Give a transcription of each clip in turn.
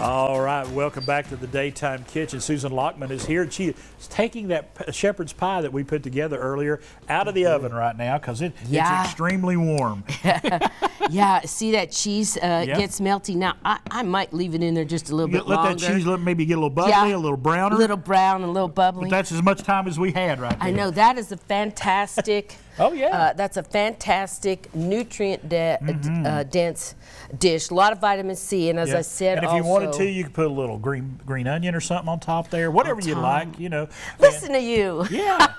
All right, welcome back to the Daytime Kitchen. Susan Lachmann is here. She is taking that shepherd's pie that we put together earlier out of the oven right now because it's extremely warm. Yeah, see that cheese gets melty. Now, I might leave it in there just a little bit longer. Let that cheese maybe get a little bubbly, a little browner. A little brown, a little bubbly. But that's as much time as we had right there. I know, that is a fantastic... Oh, yeah. That's a fantastic, nutrient-dense dish. A lot of vitamin C, and as I said, and if you wanted to, you could put a little green onion or something on top there, whatever you like, you know. Listen to you. Yeah,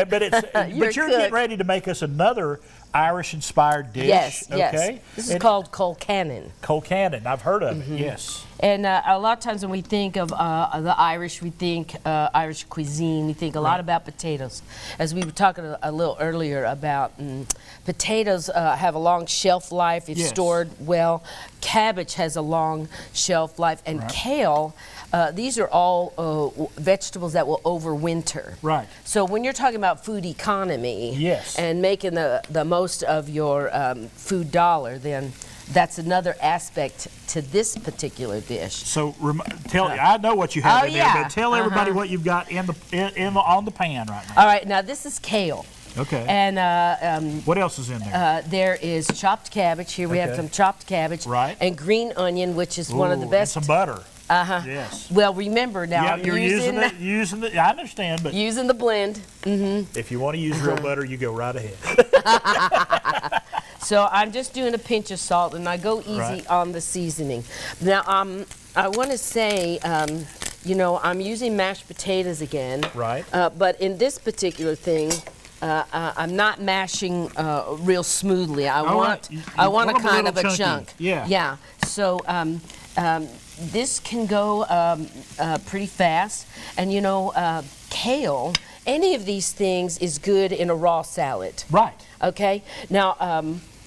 but you're getting ready to make us another Irish-inspired dish. Yes, okay? yes. This is called Colcannon. Colcannon, I've heard of it. Yes. And a lot of times when we think of the Irish, we think Irish cuisine. We think a lot about potatoes. As we were talking a little earlier about potatoes have a long shelf life if stored well. Cabbage has a long shelf life, and kale. These are all vegetables that will overwinter. Right. So when you're talking about food economy and making the most of your food dollar, then that's another aspect to this particular dish. So I know what you have in there, but tell everybody what you've got on the pan right now. All right, now this is kale. Okay. And what else is in there? there is chopped cabbage. Here we have some chopped cabbage. Right. And green onion, which is one of the best. And some butter. Yes. Well, remember now. Yeah, you're using the. I understand, but using the blend. If you want to use real butter, you go right ahead. So I'm just doing a pinch of salt, and I go easy on the seasoning. Now, I want to say, you know, I'm using mashed potatoes again. Right. But in this particular thing, I'm not mashing real smoothly. I want a kind of a chunk. Yeah. Yeah. So this can go pretty fast, and you know, kale. Any of these things is good in a raw salad. Right. Okay. Now,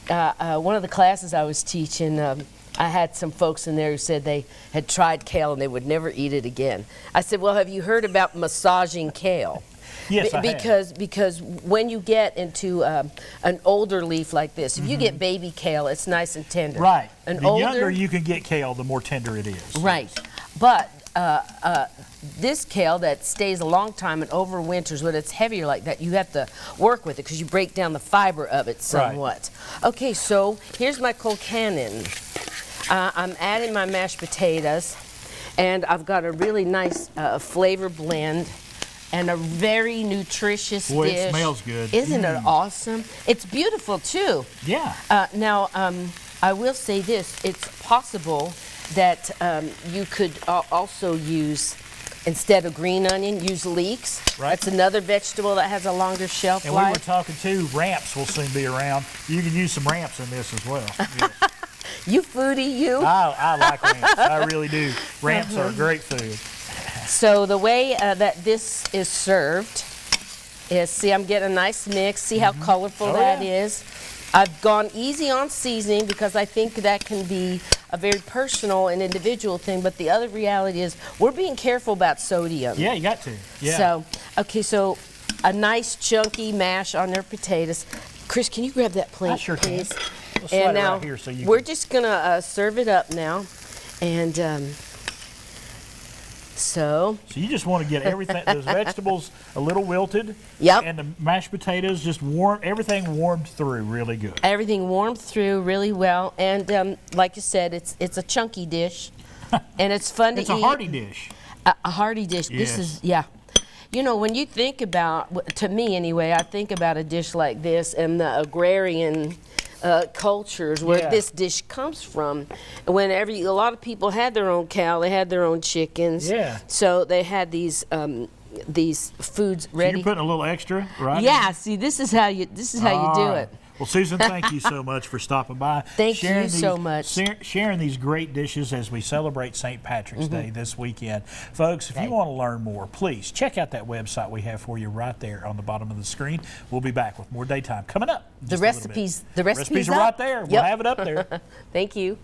one of the classes I was teaching, I had some folks in there who said they had tried kale and they would never eat it again. I said, well, have you heard about massaging kale? Yes, I have. Because when you get into an older leaf like this, if you get baby kale, it's nice and tender. Right. The younger you can get kale, the more tender it is. Right. But this kale that stays a long time and overwinters, when it's heavier like that, you have to work with it because you break down the fiber of it somewhat. Right. Okay, so here's my Colcannon. I'm adding my mashed potatoes, and I've got a really nice flavor blend and a very nutritious dish. Boy, it smells good. Isn't it awesome? It's beautiful, too. Yeah. Now, I will say this. It's possible that you could also use, instead of green onion, use leeks. Right. That's another vegetable that has a longer shelf life. And we were talking, too, ramps will soon be around. You can use some ramps in this as well. Yeah. You foodie, you. I like ramps. I really do. Ramps are great food. So the way that this is served is, see, I'm getting a nice mix. See how colorful that is? I've gone easy on seasoning because I think that can be a very personal and individual thing, but the other reality is we're being careful about sodium. Yeah, you got to. Yeah. So, okay, so a nice chunky mash on their potatoes. Chris, can you grab that plate, I sure please? Can. And now right here so we're just gonna serve it up now, and so you just want to get everything, those vegetables a little wilted. Yep. And the mashed potatoes just everything warmed through really good. Everything warmed through really well, and like you said, it's a chunky dish, and it's fun to eat. It's a hearty dish. A hearty dish. Yes. This is You know, when you think about, to me anyway, I think about a dish like this and the agrarian cultures where this dish comes from. When a lot of people had their own cow, they had their own chickens. Yeah. So they had these foods ready. So you're putting a little extra, right? Yeah. See, this is how you do it. Well, Susan, thank you so much for stopping by. Thank you so much. Sharing these great dishes as we celebrate St. Patrick's Day this weekend. Folks, if you want to learn more, please check out that website we have for you right there on the bottom of the screen. We'll be back with more Daytime coming up. The recipes are right there. We'll have it up there. Thank you.